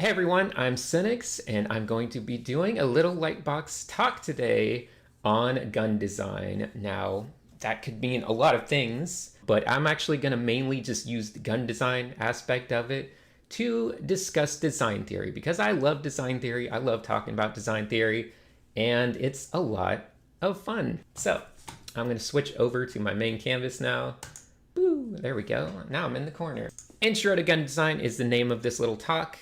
Hey everyone, I'm Cynics, and I'm going to be doing a little Lightbox talk today on gun design. Now, that could mean a lot of things, but I'm actually going to mainly just use the gun design aspect of it to discuss design theory because I love design theory. I love talking about design theory, and it's a lot of fun. So, I'm going to switch over to my main canvas now. Woo, there we go. Now I'm in the corner. Intro to Gun Design is the name of this little talk.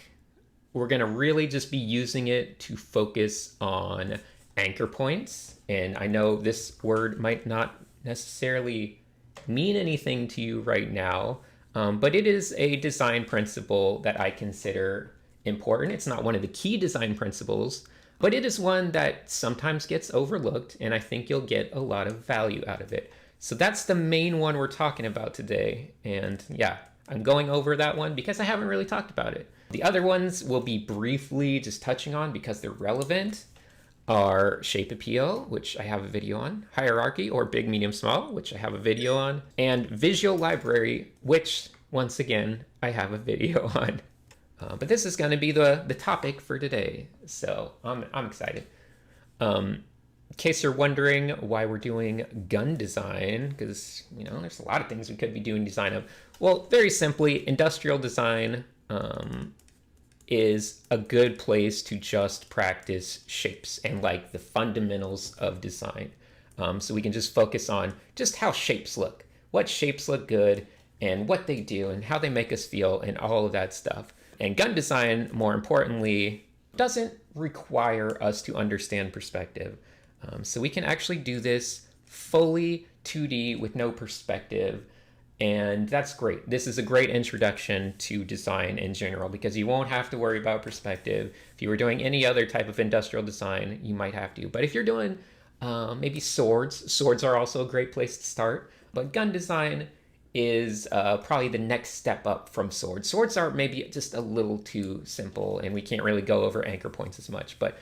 We're going to really just be using it to focus on anchor points. And I know this word might not necessarily mean anything to you right now, but it is a design principle that I consider important. It's not one of the key design principles, but it is one that sometimes gets overlooked, and I think you'll get a lot of value out of it. So that's the main one we're talking about today. And yeah, I'm going over that one because I haven't really talked about it. The other ones will be briefly just touching on because they're relevant are shape appeal, which I have a video on, hierarchy or big, medium, small, which I have a video on, and visual library, which once again, I have a video on. But this is going to be the topic for today, so I'm excited. In case you're wondering why we're doing gun design, because there's a lot of things we could be doing design of. Well, very simply, industrial design is a good place to just practice shapes and like the fundamentals of design. So we can just focus on just how shapes look, what shapes look good, and what they do, and how they make us feel, and all of that stuff. And gun design, more importantly, doesn't require us to understand perspective. So we can actually do this fully 2D with no perspective. And that's great. This is a great introduction to design in general because you won't have to worry about perspective. If you were doing any other type of industrial design, you might have to. But if you're doing maybe swords are also a great place to start. But gun design is probably the next step up from swords. Swords are maybe just a little too simple, and we can't really go over anchor points as much. But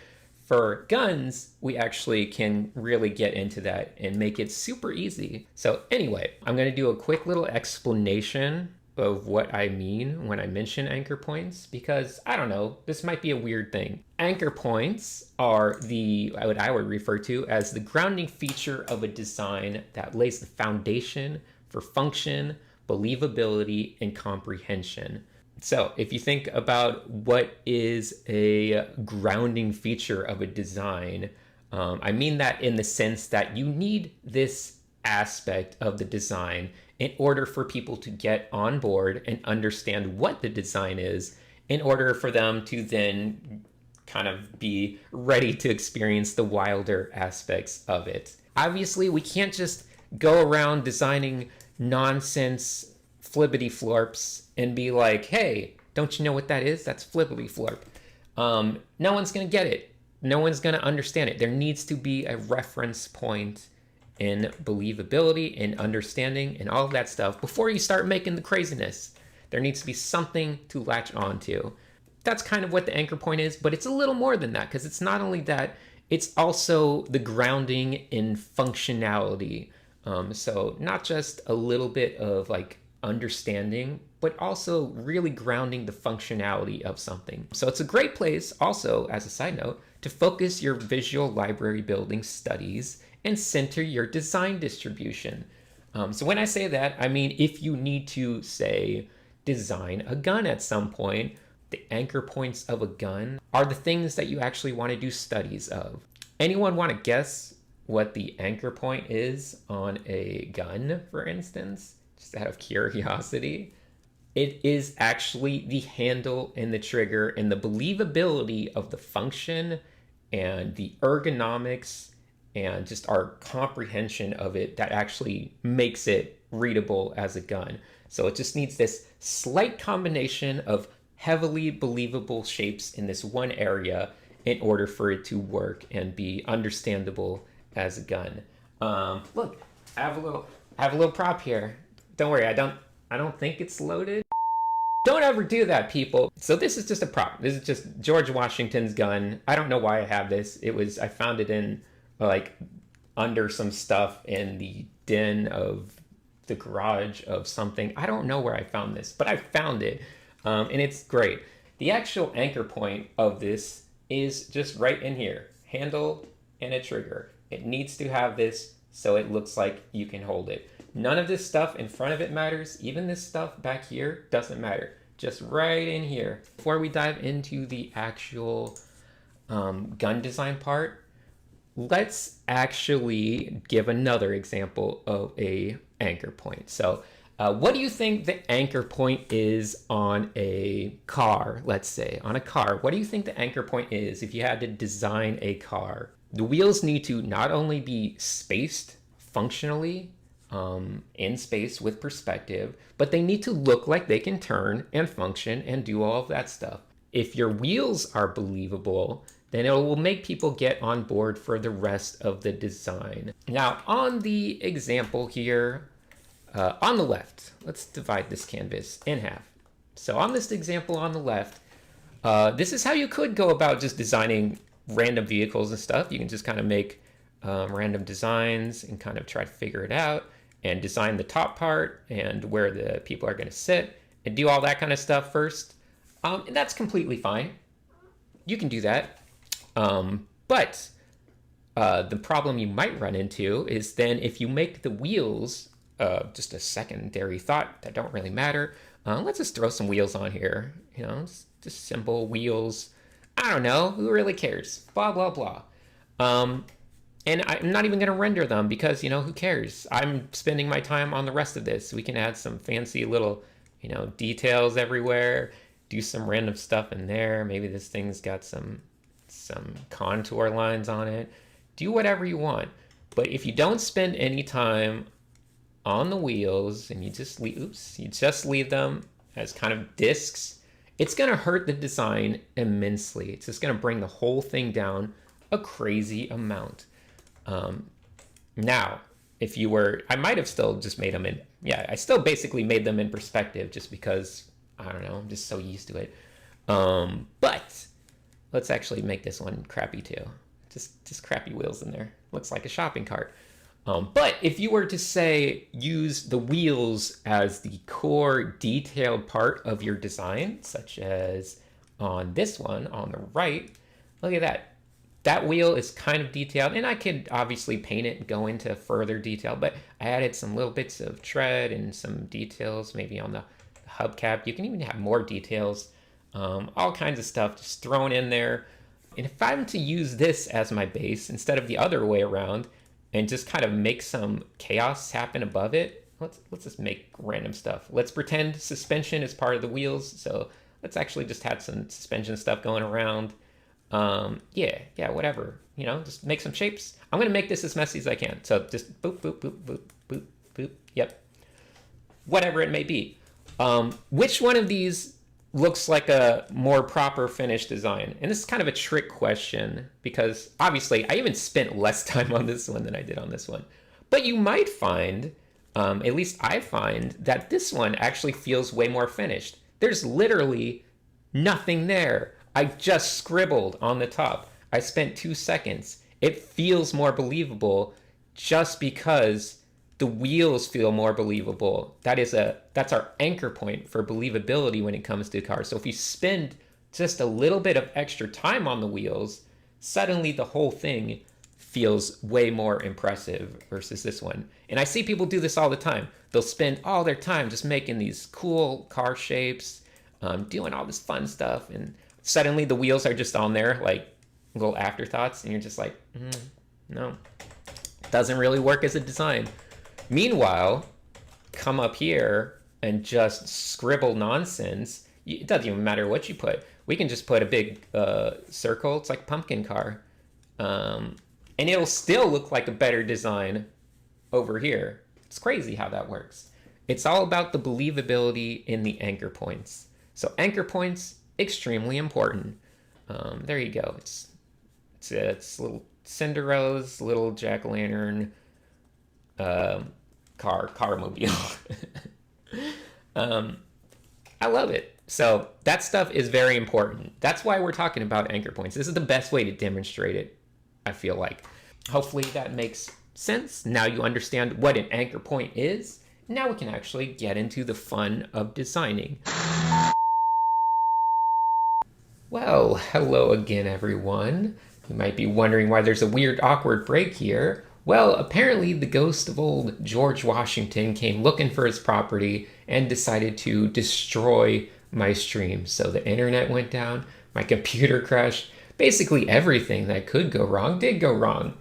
for guns, we actually can really get into that and make it super easy. So anyway, I'm going to do a quick little explanation of what I mean when I mention anchor points, because I don't know, this might be a weird thing. Anchor points are what I would refer to as the grounding feature of a design that lays the foundation for function, believability, and comprehension. So if you think about what is a grounding feature of a design, I mean that in the sense that you need this aspect of the design in order for people to get on board and understand what the design is, in order for them to then kind of be ready to experience the wilder aspects of it. Obviously, we can't just go around designing nonsense flippity florps and be like, hey, don't you know what that is? That's flippity florp. No one's going to get it. No one's going to understand it. There needs to be a reference point in believability and understanding and all of that stuff before you start making the craziness. There needs to be something to latch onto. That's kind of what the anchor point is, but it's a little more than that because it's not only that, it's also the grounding in functionality. So not just a little bit of like understanding, but also really grounding the functionality of something. So it's a great place also, as a side note, to focus your visual library building studies and center your design distribution. So when I say that, I mean if you need to, say, design a gun at some point, the anchor points of a gun are the things that you actually want to do studies of. Anyone want to guess what the anchor point is on a gun, for instance? Just out of curiosity. It is actually the handle and the trigger and the believability of the function and the ergonomics and just our comprehension of it that actually makes it readable as a gun. So it just needs this slight combination of heavily believable shapes in this one area in order for it to work and be understandable as a gun. Look, I have a little prop here. Don't worry, I don't think it's loaded. Don't ever do that, people. So this is just a prop. This is just George Washington's gun. I don't know why I have this. I found it in like under some stuff in the den of the garage of something. I don't know where I found this, but I found it. And it's great. The actual anchor point of this is just right in here. Handle and a trigger. It needs to have this so it looks like you can hold it. None of this stuff in front of it matters. Even this stuff back here doesn't matter. Just right in here. Before we dive into the actual gun design part, let's actually give another example of a anchor point. So what do you think the anchor point is on a car? Let's say on a car, what do you think the anchor point is if you had to design a car? The wheels need to not only be spaced functionally in space with perspective, but they need to look like they can turn and function and do all of that stuff. If your wheels are believable, then it will make people get on board for the rest of the design. Now, on the example here, on the left, let's divide this canvas in half. So on this example on the left, this is how you could go about just designing random vehicles and stuff. You can just kind of make random designs and kind of try to figure it out and design the top part and where the people are going to sit and do all that kind of stuff first. And that's completely fine. You can do that. But the problem you might run into is then if you make the wheels just a secondary thought that don't really matter, let's just throw some wheels on here. You know, just simple wheels. I don't know. Who really cares? Blah, blah, blah. And I'm not even going to render them because, you know, who cares? I'm spending my time on the rest of this. We can add some fancy little, you know, details everywhere. Do some random stuff in there. Maybe this thing's got some contour lines on it. Do whatever you want. But if you don't spend any time on the wheels and you just leave them as kind of discs, it's going to hurt the design immensely. It's just going to bring the whole thing down a crazy amount. Now, if you were, I might have still just made them in, I still basically made them in perspective just because, I don't know, I'm just so used to it. But let's actually make this one crappy too. Just crappy wheels in there. Looks like a shopping cart. But if you were to say, use the wheels as the core detailed part of your design, such as on this one on the right, look at that. That wheel is kind of detailed, and I could obviously paint it and go into further detail, but I added some little bits of tread and some details, maybe on the hubcap. You can even have more details, all kinds of stuff just thrown in there. And if I'm to use this as my base instead of the other way around and just kind of make some chaos happen above it, let's just make random stuff. Let's pretend suspension is part of the wheels, so let's actually just have some suspension stuff going around. Whatever, you know, just make some shapes. I'm going to make this as messy as I can. So just boop, boop, boop, boop, boop, boop. Yep. Whatever it may be. Which one of these looks like a more proper finished design? And this is kind of a trick question because obviously I even spent less time on this one than I did on this one. But you might find, at least I find, that this one actually feels way more finished. There's literally nothing there. I just scribbled on the top. I spent 2 seconds. It feels more believable just because the wheels feel more believable. That's our anchor point for believability when it comes to cars. So if you spend just a little bit of extra time on the wheels, suddenly the whole thing feels way more impressive versus this one. And I see people do this all the time. They'll spend all their time just making these cool car shapes, doing all this fun stuff, and suddenly the wheels are just on there like little afterthoughts, and you're just like, no, doesn't really work as a design. Meanwhile, come up here and just scribble nonsense. It doesn't even matter what you put. We can just put a big circle. It's like a pumpkin car. And it'll still look like a better design over here. It's crazy how that works. It's all about the believability in the anchor points. So anchor points, extremely important. There you go. It's little Cinderella's little jack-o'-lantern carmobile. I love it. So that stuff is very important. That's why we're talking about anchor points. This is the best way to demonstrate it, I feel like. Hopefully that makes sense. Now you understand what an anchor point is. Now we can actually get into the fun of designing. Well, hello again, everyone. You might be wondering why there's a weird, awkward break here. Well, apparently the ghost of old George Washington came looking for his property and decided to destroy my stream. So the internet went down, my computer crashed. Basically everything that could go wrong did go wrong.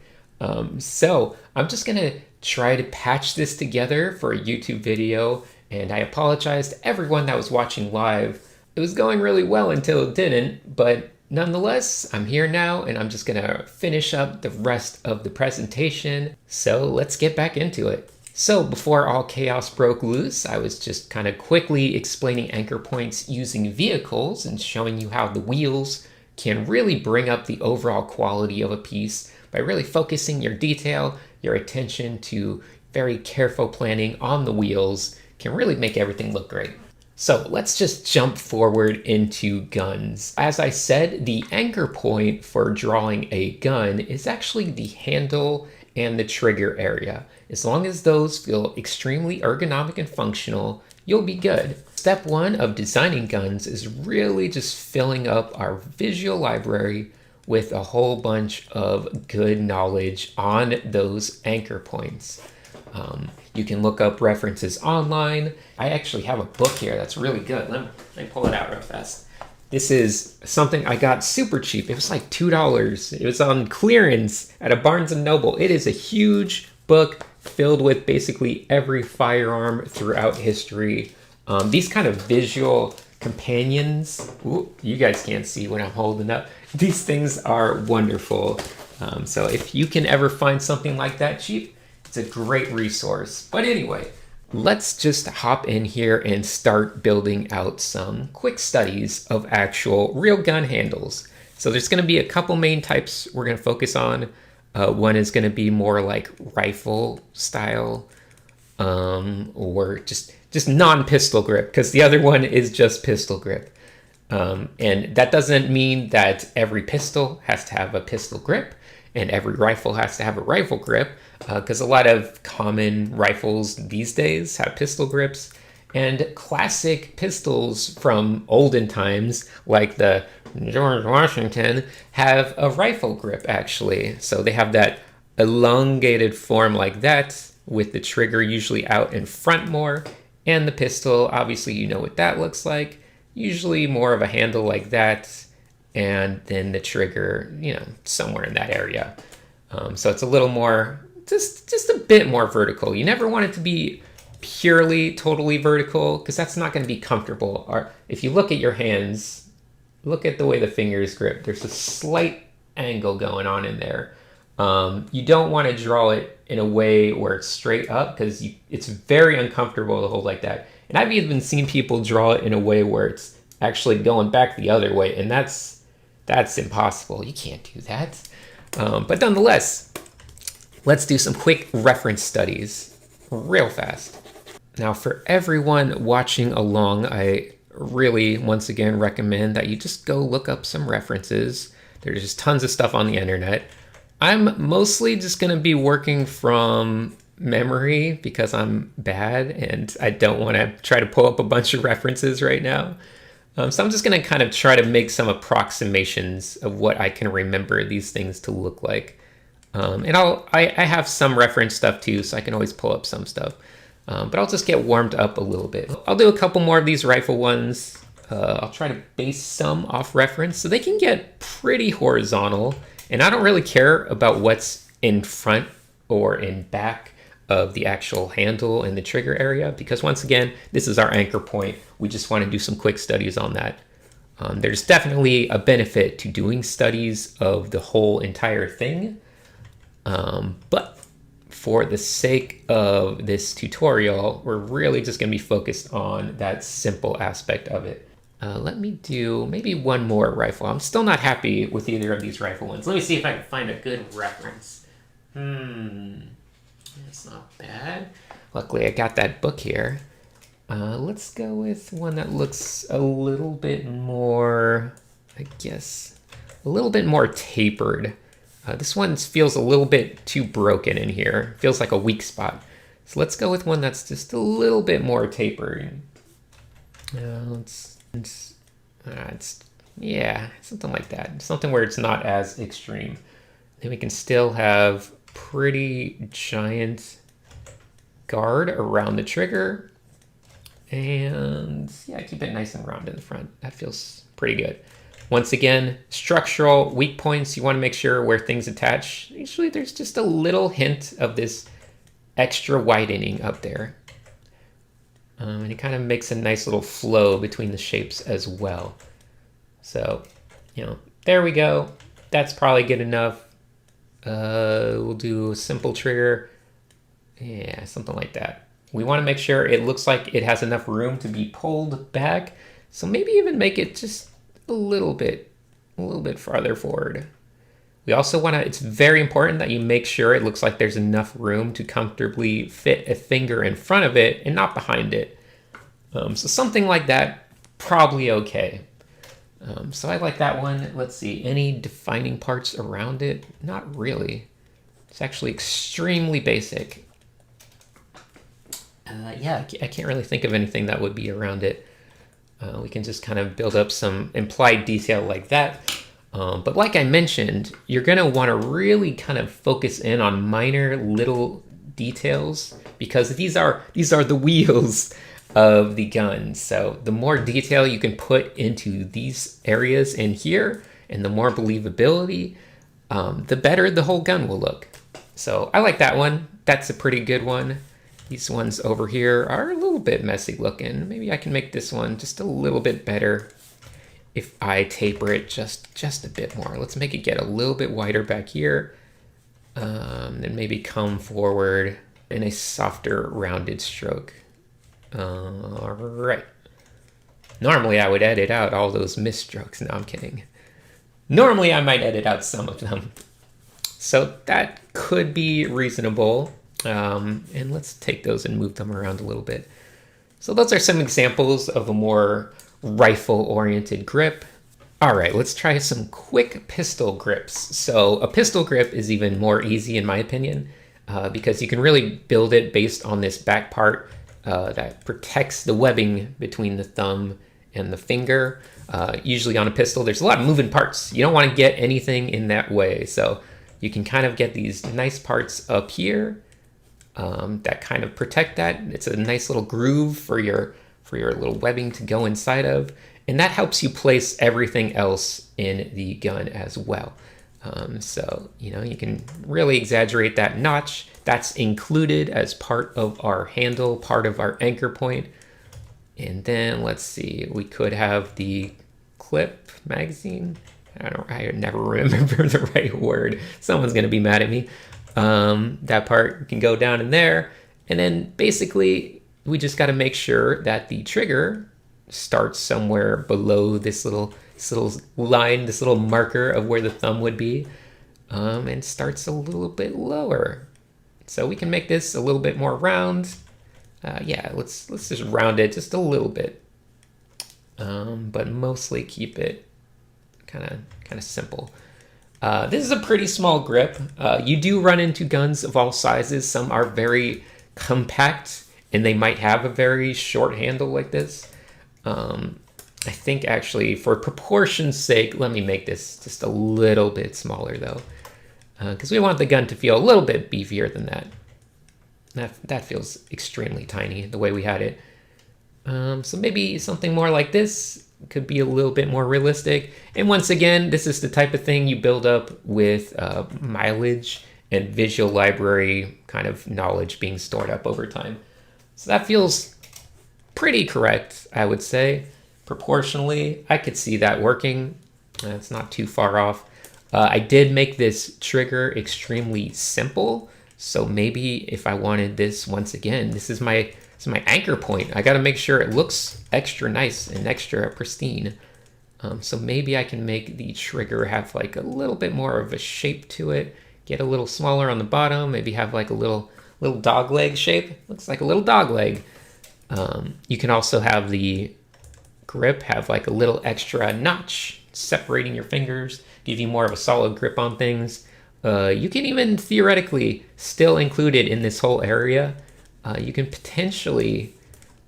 So I'm just gonna try to patch this together for a YouTube video, and I apologize to everyone that was watching live. It was going really well until it didn't, but nonetheless, I'm here now and I'm just gonna finish up the rest of the presentation. So let's get back into it. So before all chaos broke loose, I was just kind of quickly explaining anchor points using vehicles and showing you how the wheels can really bring up the overall quality of a piece by really focusing your detail, your attention to very careful planning on the wheels can really make everything look great. So let's just jump forward into guns. As I said, the anchor point for drawing a gun is actually the handle and the trigger area. As long as those feel extremely ergonomic and functional, you'll be good. Step one of designing guns is really just filling up our visual library with a whole bunch of good knowledge on those anchor points. You can look up references online. I actually have a book here that's really good. Let me pull it out real fast. This is something I got super cheap. It was like $2. It was on clearance at a Barnes & Noble. It is a huge book filled with basically every firearm throughout history. These kind of visual companions, ooh, you guys can't see what I'm holding up. These things are wonderful. So if you can ever find something like that cheap, it's a great resource. But anyway, let's just hop in here and start building out some quick studies of actual real gun handles. So there's going to be a couple main types we're going to focus on. One is going to be more like rifle style, or just non-pistol grip, because the other one is just pistol grip. And that doesn't mean that every pistol has to have a pistol grip and every rifle has to have a rifle grip, because a lot of common rifles these days have pistol grips, and classic pistols from olden times, like the George Washington, have a rifle grip actually. So they have that elongated form like that, with the trigger usually out in front more, and the pistol, obviously you know what that looks like, usually more of a handle like that, and then the trigger, you know, somewhere in that area. So it's a little more, just a bit more vertical. You never want it to be purely, totally vertical, because that's not going to be comfortable. Or if you look at your hands, look at the way the fingers grip. There's a slight angle going on in there. You don't want to draw it in a way where it's straight up, because it's very uncomfortable to hold like that. And I've even seen people draw it in a way where it's actually going back the other way, and that's impossible. You can't do that. But nonetheless, let's do some quick reference studies real fast. Now, for everyone watching along, I really, once again, recommend that you just go look up some references. There's just tons of stuff on the internet. I'm mostly just going to be working from memory because I'm bad and I don't want to try to pull up a bunch of references right now. So I'm just going to kind of try to make some approximations of what I can remember these things to look like. And I have some reference stuff too, so I can always pull up some stuff. But I'll just get warmed up a little bit. I'll do a couple more of these rifle ones. I'll try to base some off reference so they can get pretty horizontal. And I don't really care about what's in front or in back of the actual handle and the trigger area, because once again, this is our anchor point. We just want to do some quick studies on that. There's definitely a benefit to doing studies of the whole entire thing. But for the sake of this tutorial, we're really just going to be focused on that simple aspect of it. Let me do maybe one more rifle. I'm still not happy with either of these rifle ones. Let me see if I can find a good reference. That's not bad. Luckily, I got that book here. Let's go with one that looks a little bit more, I guess, a little bit more tapered. This one feels a little bit too broken in here. Feels like a weak spot. So let's go with one that's just a little bit more tapered. It's Yeah, something like that. Something where it's not as extreme. Then we can still have pretty giant guard around the trigger. And yeah, keep it nice and round in the front. That feels pretty good. Once again, structural weak points, you want to make sure where things attach. Usually there's just a little hint of this extra widening up there. And it kind of makes a nice little flow between the shapes as well. So, there we go. That's probably good enough. We'll do a simple trigger. Yeah, something like that. We want to make sure it looks like it has enough room to be pulled back. So maybe even make it just a little bit farther forward. We also want to, it's very important that you make sure it looks like there's enough room to comfortably fit a finger in front of it and not behind it. So something like that, probably okay. So I like that one. Let's see, any defining parts around it? Not really. It's actually extremely basic. Yeah, I can't really think of anything that would be around it. We can just kind of build up some implied detail like that. But like I mentioned, you're going to want to really kind of focus in on minor little details because these are the wheels of the gun. So the more detail you can put into these areas in here and the more believability, the better the whole gun will look. So I like that one. That's a pretty good one. These ones over here are a little bit messy looking. Maybe I can make this one just a little bit better if I taper it just a bit more. Let's make it get a little bit wider back here. Then maybe come forward in a softer rounded stroke. All right. Normally I would edit out all those misstrokes. No, I'm kidding. Normally I might edit out some of them. So that could be reasonable. And let's take those and move them around a little bit. So those are some examples of a more rifle-oriented grip. All right, let's try some quick pistol grips. So a pistol grip is even more easy in my opinion, because you can really build it based on this back part that protects the webbing between the thumb and the finger. Usually on a pistol, there's a lot of moving parts. You don't want to get anything in that way. So you can kind of get these nice parts up here that kind of protect that. It's a nice little groove for your little webbing to go inside of, and that helps you place everything else in the gun as well. So you can really exaggerate that notch. That's included as part of our handle, part of our anchor point. And then let's see, we could have the clip magazine. I never remember the right word. Someone's gonna be mad at me. That part can go down in there. And then basically we just got to make sure that the trigger starts somewhere below this little line, this little marker of where the thumb would be, and starts a little bit lower. So we can make this a little bit more round. Yeah, let's just round it just a little bit, but mostly keep it kind of simple. This is a pretty small grip. You do run into guns of all sizes. Some are very compact and they might have a very short handle like this. I think actually for proportion's sake, let me make this just a little bit smaller though, because we want the gun to feel a little bit beefier than that. That feels extremely tiny the way we had it. So maybe something more like this could be a little bit more realistic. And once again, this is the type of thing you build up with mileage and visual library kind of knowledge being stored up over time. So that feels pretty correct, I would say. Proportionally, I could see that working. It's not too far off. I did make this trigger extremely simple. So maybe if I wanted this, once again, this is my anchor point. I got to make sure it looks extra nice and extra pristine. So maybe I can make the trigger have like a little bit more of a shape to it, get a little smaller on the bottom, maybe have like a little dog leg shape. Looks like a little dog leg. You can also have the grip have like a little extra notch separating your fingers, give you more of a solid grip on things. You can even theoretically still include it in this whole area. You can potentially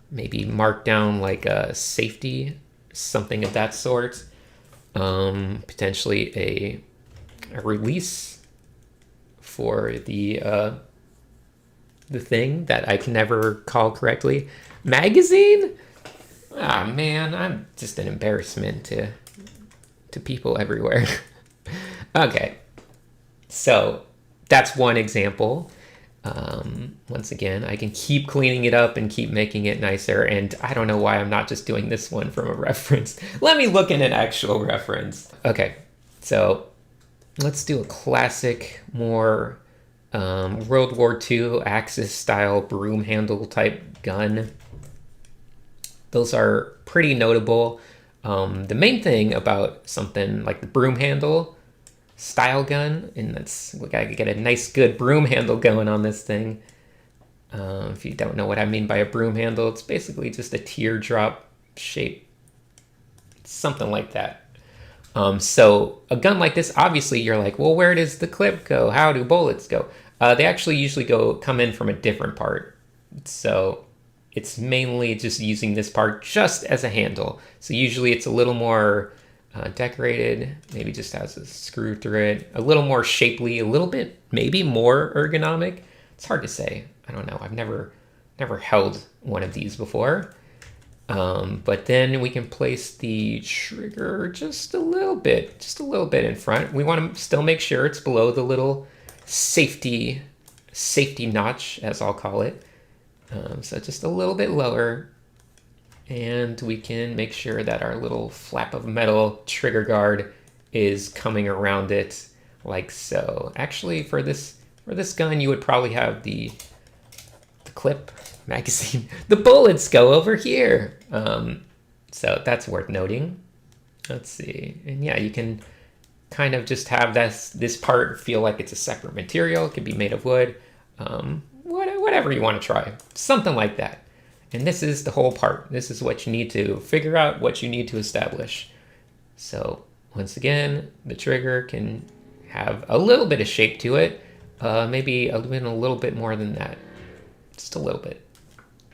maybe mark down like a safety, something of that sort. potentially a release for the thing that I can never call correctly. Magazine? Ah, man, I'm just an embarrassment to people everywhere. Okay, so that's one example. Once again, I can keep cleaning it up and keep making it nicer, and I don't know why I'm not just doing this one from a reference. Let me look in an actual reference. Okay, so let's do a classic, more World War II Axis style broom handle type gun. Those are pretty notable. The main thing about something like the broom handle style gun, and we gotta get a nice good broom handle going on this thing. If you don't know what I mean by a broom handle, it's basically just a teardrop shape, something like that. So a gun like this, obviously you're like, well, where does the clip go? How do bullets go? They actually usually come in from a different part. So it's mainly just using this part just as a handle. So usually it's a little more decorated, maybe just has a screw through it, a little more shapely, a little bit maybe more ergonomic. It's hard to say. I don't know. I've never held one of these before. But then we can place the trigger just a little bit in front. We want to still make sure it's below the little safety notch, as I'll call it. So just a little bit lower, and we can make sure that our little flap of metal trigger guard is coming around it like so. Actually, for this gun, you would probably have the clip magazine. The bullets go over here. So that's worth noting. Let's see. And yeah, you can kind of just have this part feel like it's a separate material. It could be made of wood. Whatever you want to try. Something like that. And this is the whole part. This is what you need to figure out, what you need to establish. So once again, the trigger can have a little bit of shape to it. Maybe even a little bit more than that. Just a little bit.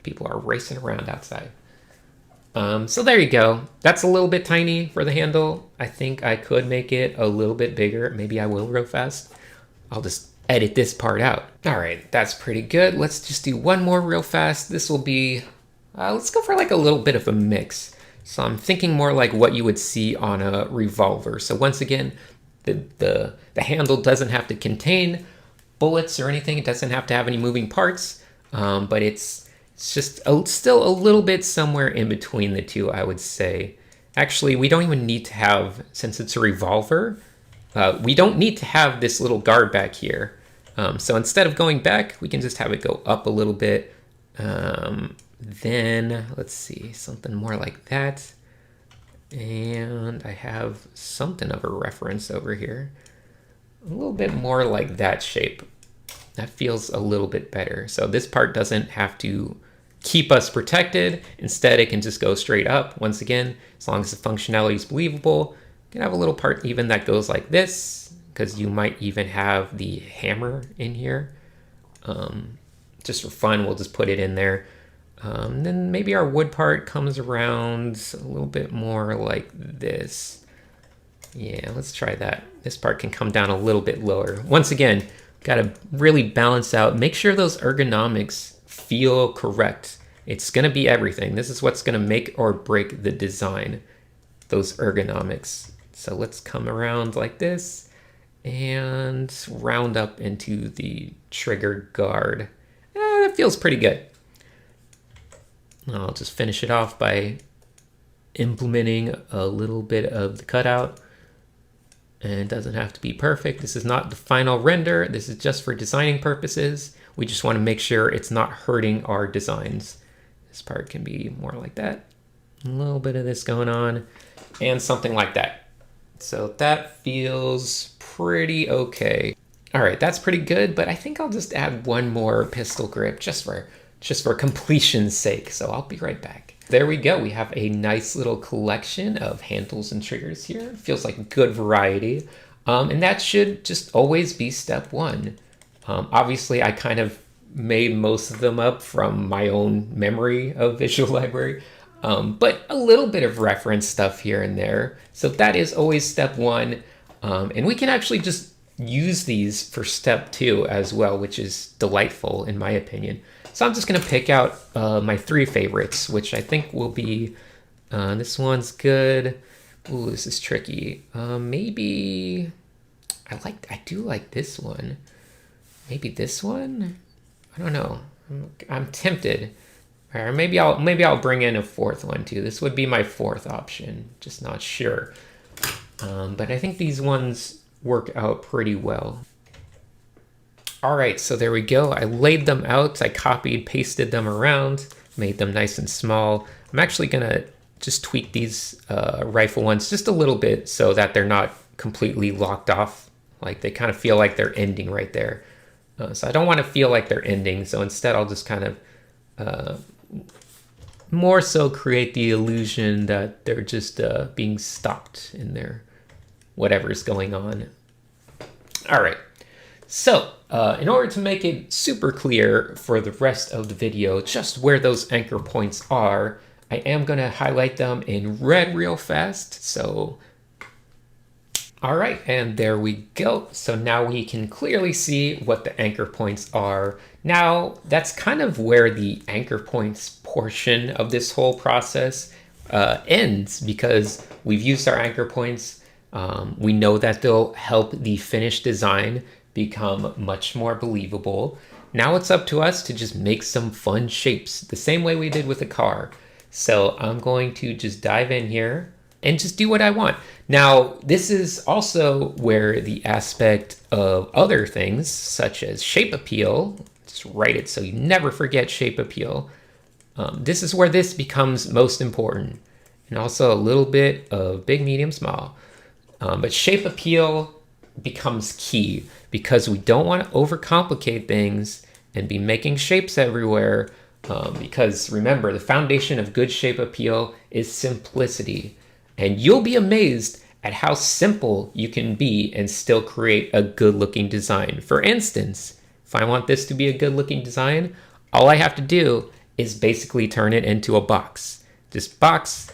People are racing around outside. So there you go. That's a little bit tiny for the handle. I think I could make it a little bit bigger. Maybe I will real fast. I'll just edit this part out. All right, that's pretty good. Let's just do one more real fast. This will be, let's go for like a little bit of a mix. So I'm thinking more like what you would see on a revolver. So once again, the handle doesn't have to contain bullets or anything. It doesn't have to have any moving parts, but it's just still a little bit somewhere in between the two, I would say. Actually, we don't even need to have, since it's a revolver, we don't need to have this little guard back here. So instead of going back, we can just have it go up a little bit. Then, let's see, something more like that. And I have something of a reference over here. A little bit more like that shape. That feels a little bit better. So this part doesn't have to keep us protected. Instead, it can just go straight up. Once again, as long as the functionality is believable, you can have a little part even that goes like this, because you might even have the hammer in here. Just for fun, we'll just put it in there. Then maybe our wood part comes around a little bit more like this. Yeah, let's try that. This part can come down a little bit lower. Once again, got to really balance out, make sure those ergonomics feel correct. It's going to be everything. This is what's going to make or break the design, those ergonomics. So let's come around like this and round up into the trigger guard. That feels pretty good. I'll just finish it off by implementing a little bit of the cutout. And it doesn't have to be perfect. This is not the final render. This is just for designing purposes. We just want to make sure it's not hurting our designs. This part can be more like that. A little bit of this going on and something like that. So that feels pretty okay. All right, that's pretty good, but I think I'll just add one more pistol grip just for completion's sake. So I'll be right back. There we go. We have a nice little collection of handles and triggers here. It feels like good variety. And that should just always be step one. Obviously, I kind of made most of them up from my own memory of Visual Library. but a little bit of reference stuff here and there. So that is always step one. And we can actually just use these for step two as well, which is delightful in my opinion. So I'm just gonna pick out my 3 favorites, which I think will be, this one's good. Ooh, this is tricky. Maybe, I do like this one. Maybe this one? I don't know. I'm tempted. Or maybe I'll bring in a 4th one too. This would be my 4th option, just not sure. But I think these ones work out pretty well. All right, so there we go. I laid them out. I copied, pasted them around, made them nice and small. I'm actually gonna just tweak these rifle ones just a little bit so that they're not completely locked off. Like they kind of feel like they're ending right there. So I don't want to feel like they're ending. So instead I'll just kind of more so create the illusion that they're just being stopped in their whatever's going on. All right. So in order to make it super clear for the rest of the video, just where those anchor points are, I am going to highlight them in red real fast. So, all right, and there we go. So now we can clearly see what the anchor points are. Now, that's kind of where the anchor points portion of this whole process ends, because we've used our anchor points. We know that they'll help the finished design become much more believable. Now it's up to us to just make some fun shapes, the same way we did with the car. So I'm going to just dive in here and just do what I want. Now, this is also where the aspect of other things, such as shape appeal, just write it so you never forget shape appeal. This is where this becomes most important. And also a little bit of big, medium, small. But shape appeal becomes key because we don't want to overcomplicate things and be making shapes everywhere. Because remember, the foundation of good shape appeal is simplicity. And you'll be amazed at how simple you can be and still create a good looking design. For instance, if I want this to be a good looking design, all I have to do is basically turn it into a box. Just box,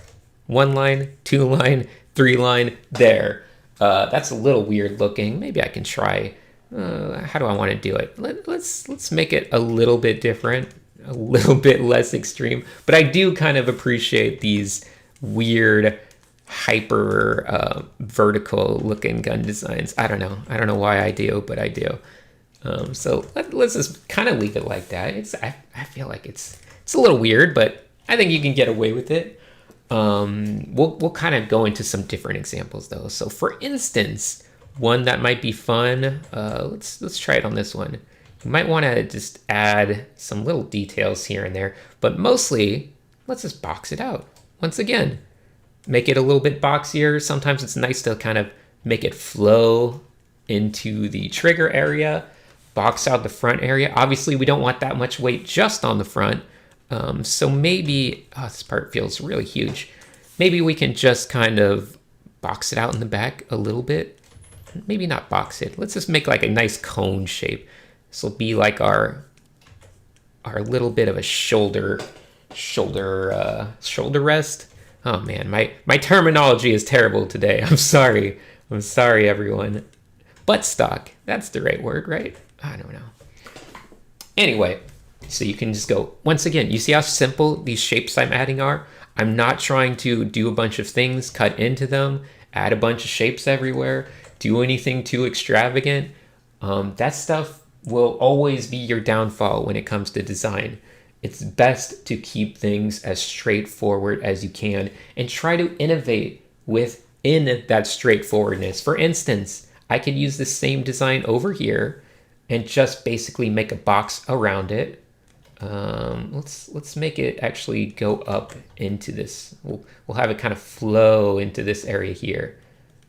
1 line, 2 line, 3 line, there. That's a little weird looking. Maybe I can try, how do I want to do it? Let's make it a little bit different, a little bit less extreme. But I do kind of appreciate these weird, hyper vertical looking gun designs. I don't know why I do, but I do. So let's just kind of leave it like that. I feel like it's a little weird, but I think you can get away with it. We'll kind of go into some different examples though. So for instance, one that might be fun, let's try it on this one. You might want to just add some little details here and there, but mostly let's just box it out. Once again, make it a little bit boxier. Sometimes it's nice to kind of make it flow into the trigger area, box out the front area. Obviously, we don't want that much weight just on the front. So maybe, this part feels really huge. Maybe we can just kind of box it out in the back a little bit. Maybe not box it. Let's just make like a nice cone shape. This will be like our little bit of a shoulder rest. Oh man, my terminology is terrible today. I'm sorry, everyone. Buttstock, that's the right word, right? I don't know. Anyway, so you can just go, once again, you see how simple these shapes I'm adding are? I'm not trying to do a bunch of things, cut into them, add a bunch of shapes everywhere, do anything too extravagant. That stuff will always be your downfall when it comes to design. It's best to keep things as straightforward as you can and try to innovate within that straightforwardness. For instance, I could use the same design over here and just basically make a box around it. Let's make it actually go up into this. We'll have it kind of flow into this area here,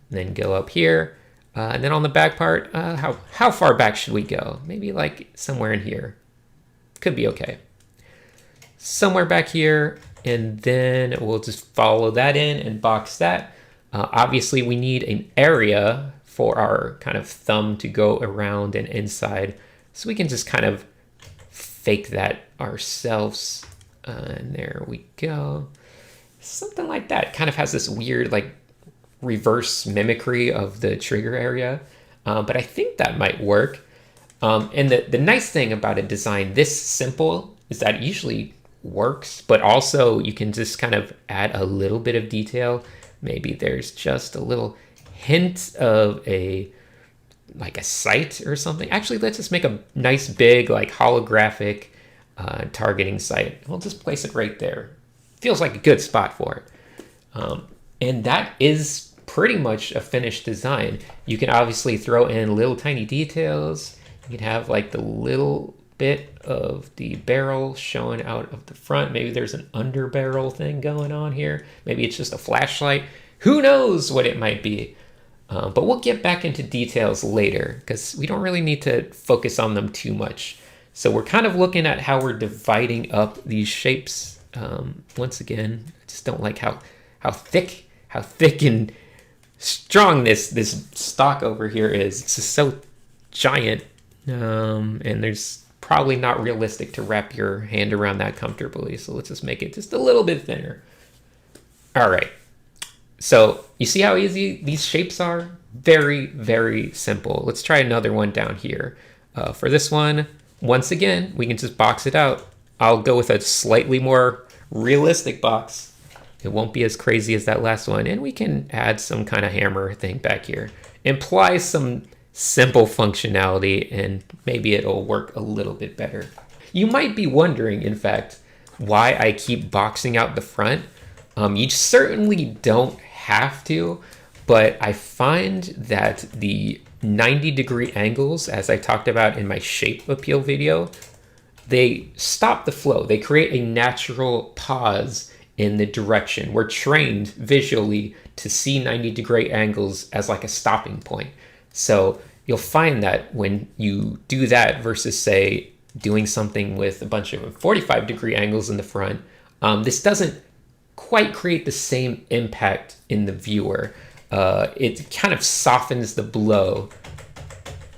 and then go up here. And then on the back part, how far back should we go? Maybe like somewhere in here. Could be okay. Somewhere back here, and then we'll just follow that in and box that. Obviously, we need an area for our kind of thumb to go around and inside, so we can just kind of fake that ourselves. And there we go. Something like that. Kind of has this weird like reverse mimicry of the trigger area. But I think that might work. And the nice thing about a design this simple is that it usually works, but also you can just kind of add a little bit of detail. Maybe there's just a little hint of a site or something. Actually, let's just make a nice big like holographic targeting site. We'll just place it right there. Feels like a good spot for it. And that is pretty much a finished design. You can obviously throw in little tiny details. You can have like the little bit of the barrel showing out of the front. Maybe there's an under barrel thing going on here. Maybe it's just a flashlight. Who knows what it might be? But we'll get back into details later because we don't really need to focus on them too much. So we're kind of looking at how we're dividing up these shapes. Once again, I just don't like how thick and strong this stock over here is. It's just so giant, and there's probably not realistic to wrap your hand around that comfortably. So let's just make it just a little bit thinner. All right. So you see how easy these shapes are? Very, very simple. Let's try another one down here. For this one, once again, we can just box it out. I'll go with a slightly more realistic box. It won't be as crazy as that last one. And we can add some kind of hammer thing back here. Imply some simple functionality, and maybe it'll work a little bit better. You might be wondering, in fact, why I keep boxing out the front. You certainly don't have to, but I find that the 90-degree angles, as I talked about in my shape appeal video, they stop the flow. They create a natural pause in the direction. We're trained visually to see 90-degree angles as like a stopping point. So you'll find that when you do that versus, say, doing something with a bunch of 45-degree angles in the front, this doesn't quite create the same impact in the viewer. It kind of softens the blow,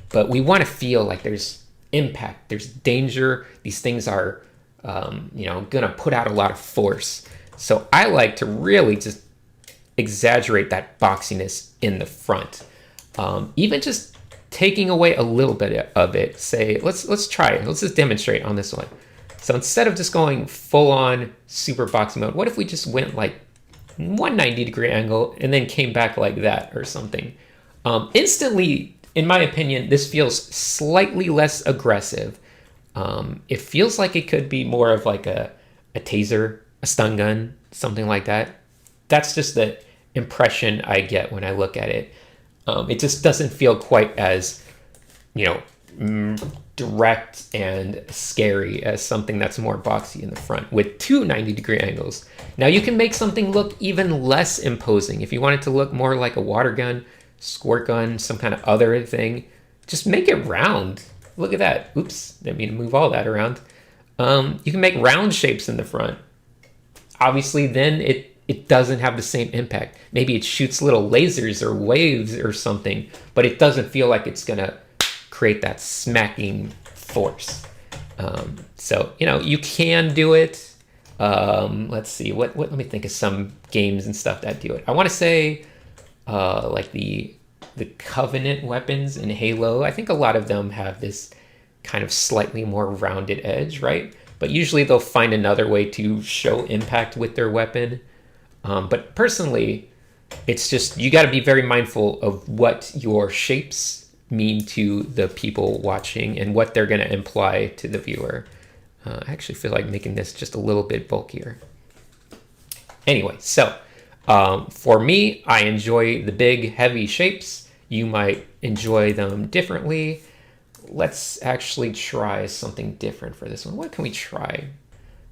but we want to feel like there's impact, there's danger. These things are, gonna put out a lot of force. So I like to really just exaggerate that boxiness in the front. Even just taking away a little bit of it. Say, let's try it. Let's just demonstrate on this one. So instead of just going full on super boxy mode, what if we just went like 190-degree angle and then came back like that or something? Instantly, in my opinion, this feels slightly less aggressive. It feels like it could be more of like a taser, a stun gun, something like that. That's just the impression I get when I look at it. It just doesn't feel quite as, direct and scary as something that's more boxy in the front with two 90-degree angles. Now you can make something look even less imposing. If you want it to look more like a water gun, squirt gun, some kind of other thing, just make it round. Look at that. Oops, didn't mean to move all that around. You can make round shapes in the front. Obviously, then it doesn't have the same impact. Maybe it shoots little lasers or waves or something, but it doesn't feel like it's gonna create that smacking force. So, you can do it. Let's see, let me think of some games and stuff that do it. I want to say like the Covenant weapons in Halo. I think a lot of them have this kind of slightly more rounded edge, right? But usually they'll find another way to show impact with their weapon. But personally, it's just, you got to be very mindful of what your shapes mean to the people watching and what they're going to imply to the viewer. I actually feel like making this just a little bit bulkier. Anyway, so for me, I enjoy the big, heavy shapes. You might enjoy them differently. Let's actually try something different for this one. What can we try?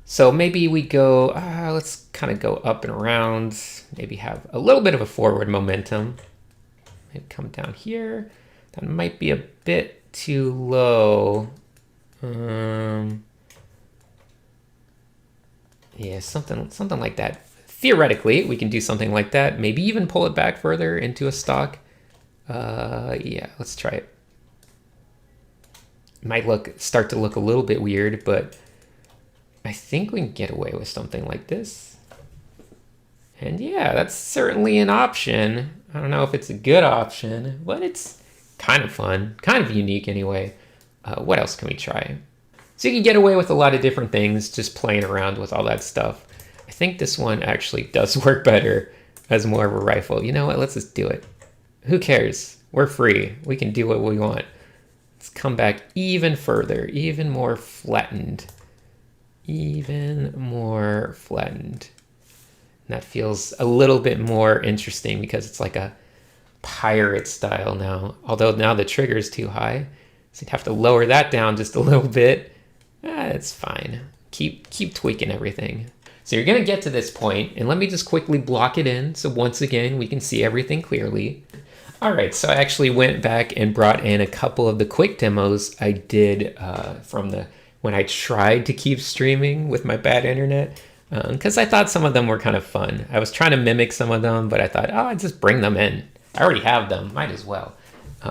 So maybe we go, let's kind of go up and around, maybe have a little bit of a forward momentum. Maybe come down here. That might be a bit too low. Yeah, something like that. Theoretically, we can do something like that. Maybe even pull it back further into a stock. Yeah, let's try it. It might start to look a little bit weird, but I think we can get away with something like this. And yeah, that's certainly an option. I don't know if it's a good option, but it's kind of fun, kind of unique anyway. What else can we try? So you can get away with a lot of different things just playing around with all that stuff. I think this one actually does work better as more of a rifle. You know what? Let's just do it. Who cares? We're free. We can do what we want. Let's come back even further, even more flattened. Even more flattened. And that feels a little bit more interesting because it's like a pirate style now. Although now the trigger is too high, so you'd have to lower that down just a little bit. It's fine. Keep tweaking everything. So you're gonna get to this point, and let me just quickly block it in so once again we can see everything clearly. All right, so I actually went back and brought in a couple of the quick demos I did from when I tried to keep streaming with my bad internet, because I thought some of them were kind of fun. I was trying to mimic some of them, but I thought, oh, I'd just bring them in. I already have them, might as well.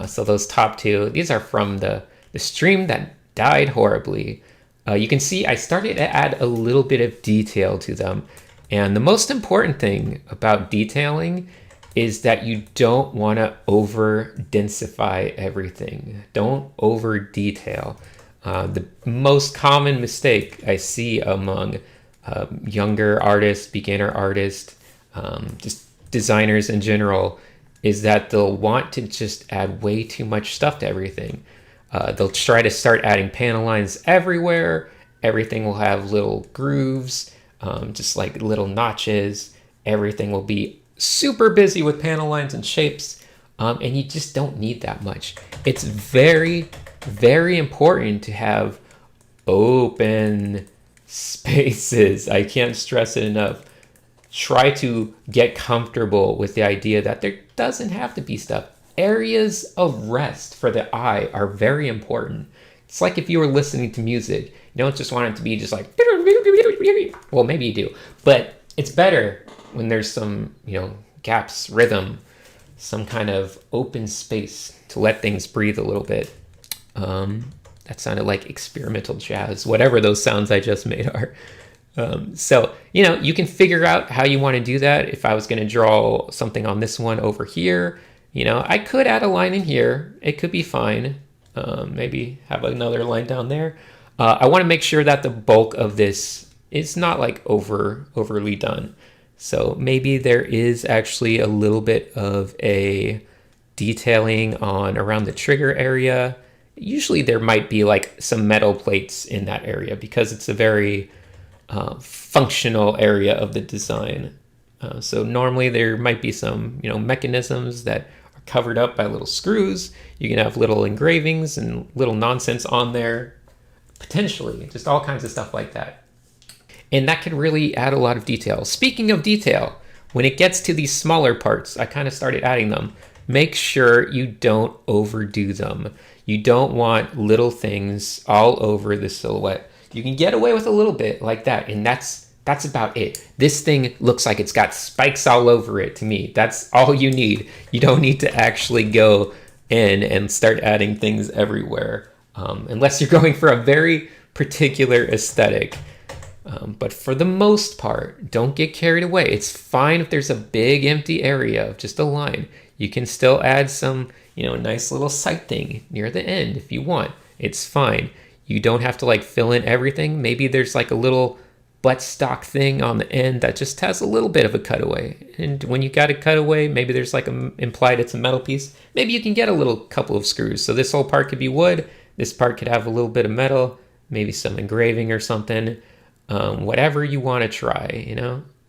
So those top two, these are from the stream that died horribly. You can see I started to add a little bit of detail to them. And the most important thing about detailing is that you don't want to over densify everything. Don't over detail. The most common mistake I see among younger artists, beginner artists, just designers in general, is that they'll want to just add way too much stuff to everything. They'll try to start adding panel lines everywhere. Everything will have little grooves, just like little notches. Everything will be super busy with panel lines and shapes, and you just don't need that much. It's very, very important to have open spaces. I can't stress it enough. Try to get comfortable with the idea that there doesn't have to be stuff. Areas of rest for the eye are very important. It's like if you were listening to music, you don't just want it to be just like, well, maybe you do, but it's better when there's some, gaps, rhythm, some kind of open space to let things breathe a little bit. That sounded like experimental jazz, whatever those sounds I just made are. So, you can figure out how you want to do that. If I was going to draw something on this one over here, I could add a line in here. It could be fine. Maybe have another line down there. I want to make sure that the bulk of this is not like overly done. So maybe there is actually a little bit of a detailing around the trigger area. Usually there might be like some metal plates in that area because it's a very functional area of the design. So normally there might be some, mechanisms that are covered up by little screws. You can have little engravings and little nonsense on there, potentially, just all kinds of stuff like that. And that could really add a lot of detail. Speaking of detail, when it gets to these smaller parts, I kind of started adding them. Make sure you don't overdo them. You don't want little things all over the silhouette. You can get away with a little bit like that, and that's about it. This thing looks like it's got spikes all over it to me. That's all you need. You don't need to actually go in and start adding things everywhere, unless you're going for a very particular aesthetic. But for the most part, don't get carried away. It's fine if there's a big empty area of just a line. You can still add some, nice little sight thing near the end if you want. It's fine. You don't have to like fill in everything. Maybe there's like a little buttstock thing on the end that just has a little bit of a cutaway. And when you got a cutaway, maybe there's like implied it's a metal piece. Maybe you can get a little couple of screws. So this whole part could be wood. This part could have a little bit of metal, maybe some engraving or something. Whatever you want to try,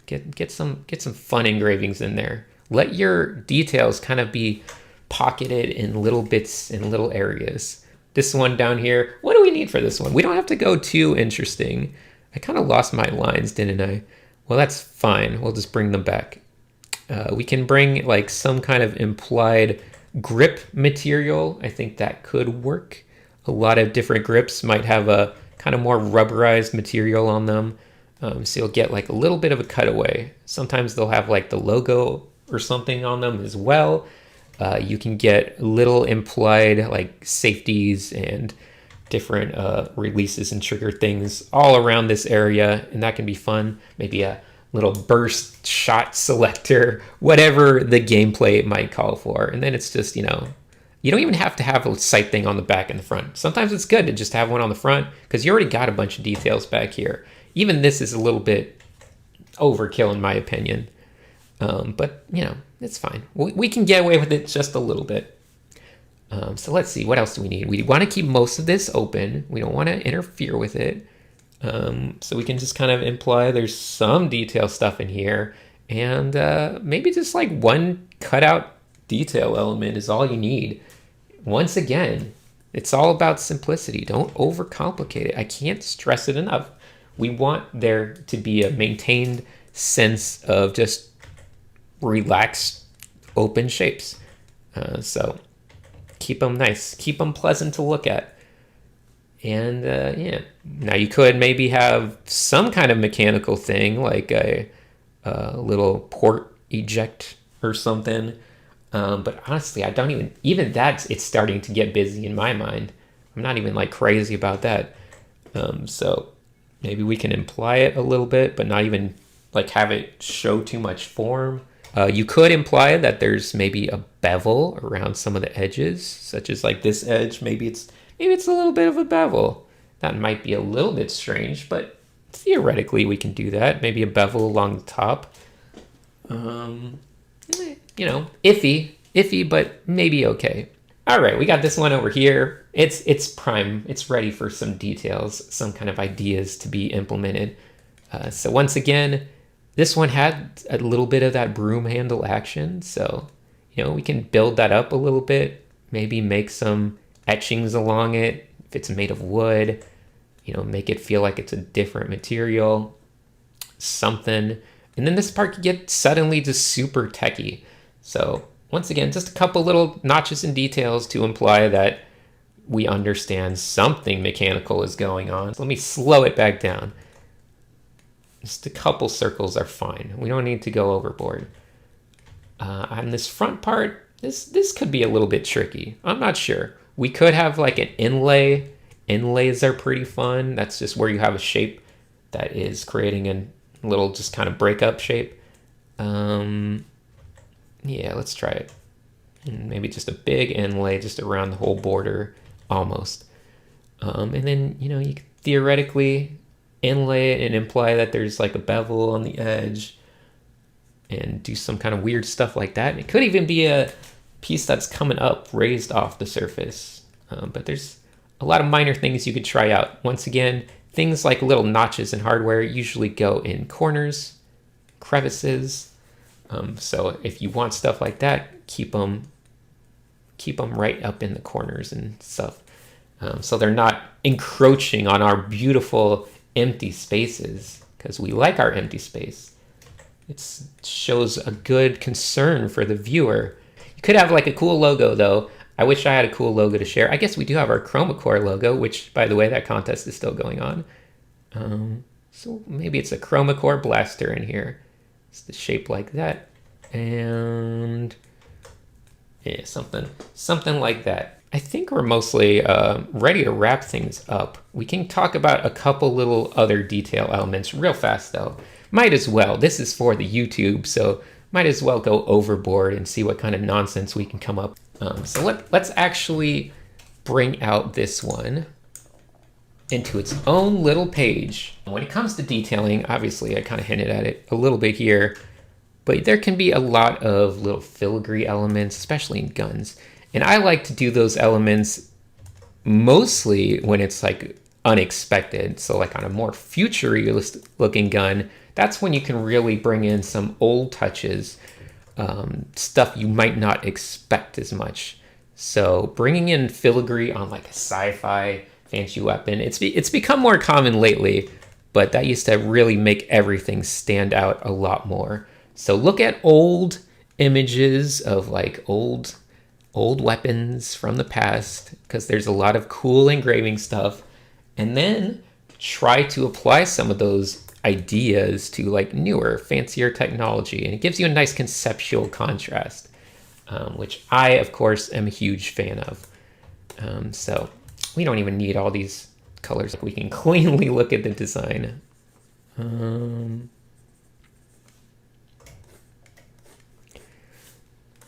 get some fun engravings in there. Let your details kind of be pocketed in little bits in little areas. This one down here, what do we need for this one? We don't have to go too interesting. I kind of lost my lines, didn't I? Well, that's fine. We'll just bring them back. We can bring like some kind of implied grip material. I think that could work. A lot of different grips might have a kind of more rubberized material on them. So you'll get like a little bit of a cutaway. Sometimes they'll have like the logo or something on them as well. You can get little implied like safeties and different releases and trigger things all around this area, and that can be fun. Maybe a little burst shot selector, whatever the gameplay might call for. And then it's just, you don't even have to have a sight thing on the back and the front. Sometimes it's good to just have one on the front because you already got a bunch of details back here. Even this is a little bit overkill in my opinion. But, it's fine. We can get away with it just a little bit. So let's see, what else do we need? We want to keep most of this open. We don't want to interfere with it. So we can just kind of imply there's some detail stuff in here. And maybe just like one cutout detail element is all you need. Once again, it's all about simplicity. Don't overcomplicate it. I can't stress it enough. We want there to be a maintained sense of just relaxed, open shapes. So keep them nice, keep them pleasant to look at. And yeah, now you could maybe have some kind of mechanical thing like a little port eject or something. But honestly, I don't even that's, it's starting to get busy in my mind. I'm not even like crazy about that. So maybe we can imply it a little bit, but not even like have it show too much form. You could imply that there's maybe a bevel around some of the edges, such as like this edge. Maybe it's a little bit of a bevel. That might be a little bit strange, but theoretically we can do that. Maybe a bevel along the top. Iffy, but maybe okay. All right, we got this one over here. It's prime. It's ready for some details, some kind of ideas to be implemented. So once again, this one had a little bit of that broom handle action. So, we can build that up a little bit, maybe make some etchings along it. If it's made of wood, make it feel like it's a different material, something. And then this part could get suddenly just super techy. So once again, just a couple little notches and details to imply that we understand something mechanical is going on. So let me slow it back down. Just a couple circles are fine. We don't need to go overboard. On this front part, this could be a little bit tricky. I'm not sure. We could have like an inlay. Inlays are pretty fun. That's just where you have a shape that is creating a little just kind of breakup shape. Yeah, let's try it. Maybe just a big inlay just around the whole border, almost. And then, you could theoretically inlay it and imply that there's like a bevel on the edge and do some kind of weird stuff like that. It could even be a piece that's coming up raised off the surface. But there's a lot of minor things you could try out. Once again, things like little notches in hardware usually go in corners, crevices. So if you want stuff like that, keep them right up in the corners and stuff. So they're not encroaching on our beautiful empty spaces, because we like our empty space. It shows a good concern for the viewer. You could have like a cool logo though. I wish I had a cool logo to share. I guess we do have our Chroma Core logo, which by the way, that contest is still going on. So maybe it's a Chroma Core blaster in here. It's the shape like that. And yeah, something like that. I think we're mostly ready to wrap things up. We can talk about a couple little other detail elements real fast though. Might as well. This is for the YouTube, so might as well go overboard and see what kind of nonsense we can come up. So let's actually bring out this one into its own little page. When it comes to detailing, obviously I kind of hinted at it a little bit here, but there can be a lot of little filigree elements, especially in guns. And I like to do those elements mostly when it's like unexpected. So like on a more futuristic looking gun, that's when you can really bring in some old touches, stuff you might not expect as much. So bringing in filigree on like a sci-fi fancy weapon, it's become more common lately, but that used to really make everything stand out a lot more. So look at old images of like old weapons from the past, because there's a lot of cool engraving stuff, and then try to apply some of those ideas to like newer, fancier technology, and it gives you a nice conceptual contrast, which I, of course, am a huge fan of. So we don't even need all these colors. We can cleanly look at the design.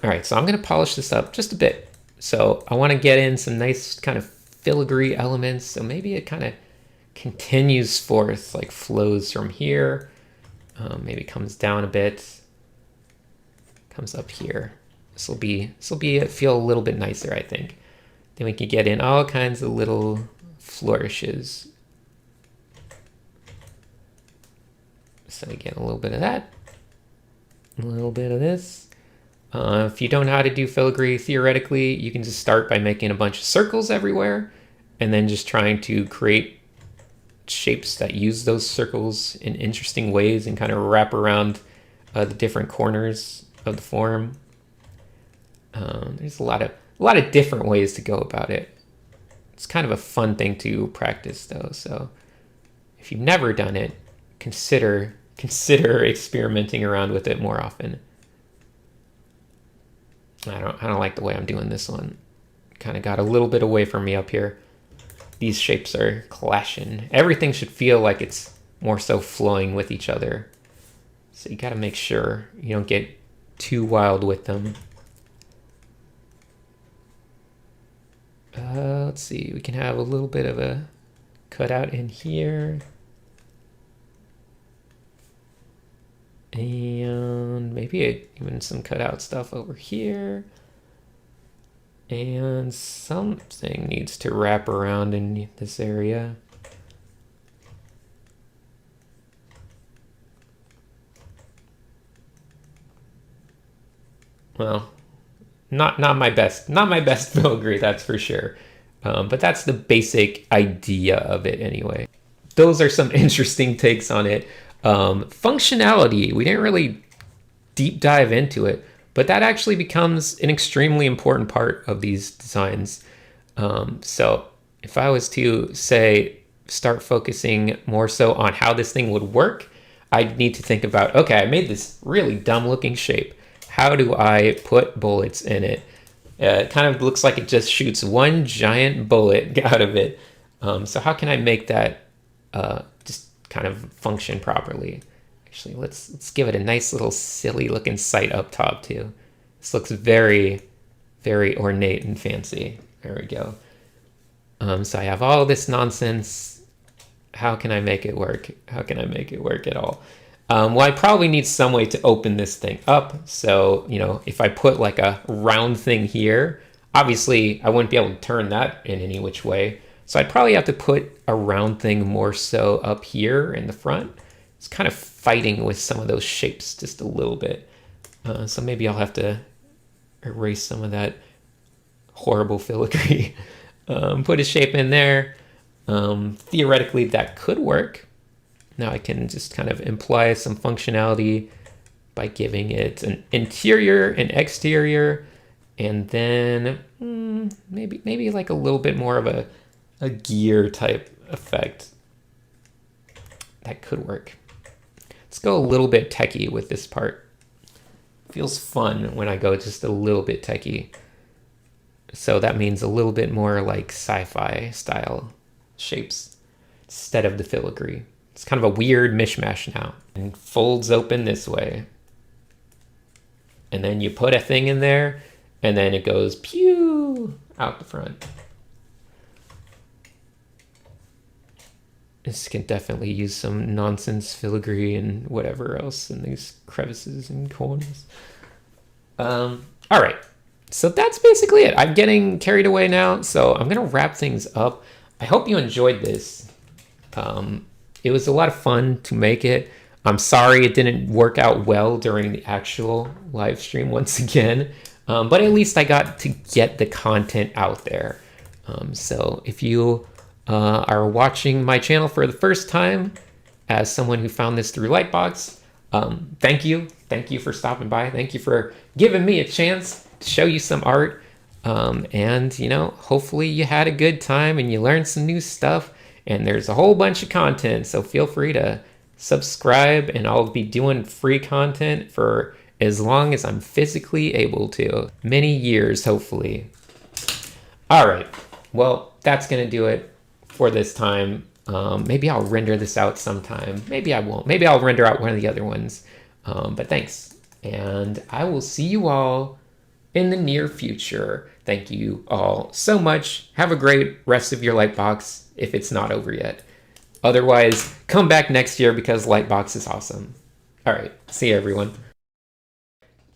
All right, so I'm gonna polish this up just a bit. So I wanna get in some nice kind of filigree elements. So maybe it kind of continues forth, like flows from here. Maybe comes down a bit, comes up here. This will feel a little bit nicer, I think. Then we can get in all kinds of little flourishes. So again, a little bit of that, a little bit of this. If you don't know how to do filigree, theoretically, you can just start by making a bunch of circles everywhere and then just trying to create shapes that use those circles in interesting ways and kind of wrap around the different corners of the form. There's a lot of different ways to go about it. It's kind of a fun thing to practice though. So if you've never done it, consider experimenting around with it more often. I don't like the way I'm doing this one. Kind of got a little bit away from me up here. These shapes are clashing. Everything should feel like it's more so flowing with each other. So you gotta make sure you don't get too wild with them. Let's see, we can have a little bit of a cutout in here. And maybe even some cutout stuff over here. And something needs to wrap around in this area. Well, not my best filigree, that's for sure. But that's the basic idea of it anyway. Those are some interesting takes on it. Functionality, we didn't really deep dive into it, but that actually becomes an extremely important part of these designs. So if I was to say, start focusing more so on how this thing would work, I'd need to think about, okay, I made this really dumb looking shape. How do I put bullets in it? It kind of looks like it just shoots one giant bullet out of it. So how can I make that just kind of function properly? Actually, let's give it a nice little silly looking sight up top too. This looks very, very ornate and fancy. There we go. So I have all this nonsense. How can I make it work? How can I make it work at all? Well, I probably need some way to open this thing up. So, you know, if I put like a round thing here, obviously I wouldn't be able to turn that in any which way. So I'd probably have to put a round thing more so up here in the front. It's kind of fighting with some of those shapes just a little bit. So maybe I'll have to erase some of that horrible filigree. Put a shape in there. Theoretically, that could work. Now I can just kind of imply some functionality by giving it an interior and exterior, and then maybe like a little bit more of a gear type effect. That could work. Let's go a little bit techie with this part. Feels fun when I go just a little bit techie. So that means a little bit more like sci-fi style shapes instead of the filigree. It's kind of a weird mishmash now. And folds open this way. And then you put a thing in there, and then it goes pew out the front. This can definitely use some nonsense filigree and whatever else in these crevices and corners. All right, so that's basically it. I'm getting carried away now, so I'm gonna wrap things up. I hope you enjoyed this. It was a lot of fun to make it. I'm sorry it didn't work out well during the actual live stream once again, but at least I got to get the content out there. So if you are watching my channel for the first time as someone who found this through Lightbox, thank you. Thank you for stopping by. Thank you for giving me a chance to show you some art. And, you know, hopefully you had a good time and you learned some new stuff. And there's a whole bunch of content, so feel free to subscribe, and I'll be doing free content for as long as I'm physically able to. Many years, hopefully. All right, well, that's gonna do it for this time. Maybe I'll render this out sometime. Maybe I won't. Maybe I'll render out one of the other ones. But thanks, and I will see you all in the near future. Thank you all so much. Have a great rest of your Lightbox if it's not over yet. Otherwise, come back next year because Lightbox is awesome. All right, see you everyone.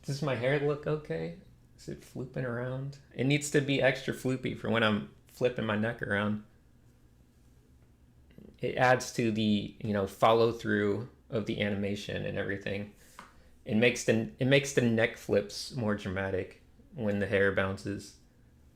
Does my hair look okay? Is it flooping around? It needs to be extra floopy for when I'm flipping my neck around. It adds to the, follow through of the animation and everything. It makes the neck flips more dramatic when the hair bounces.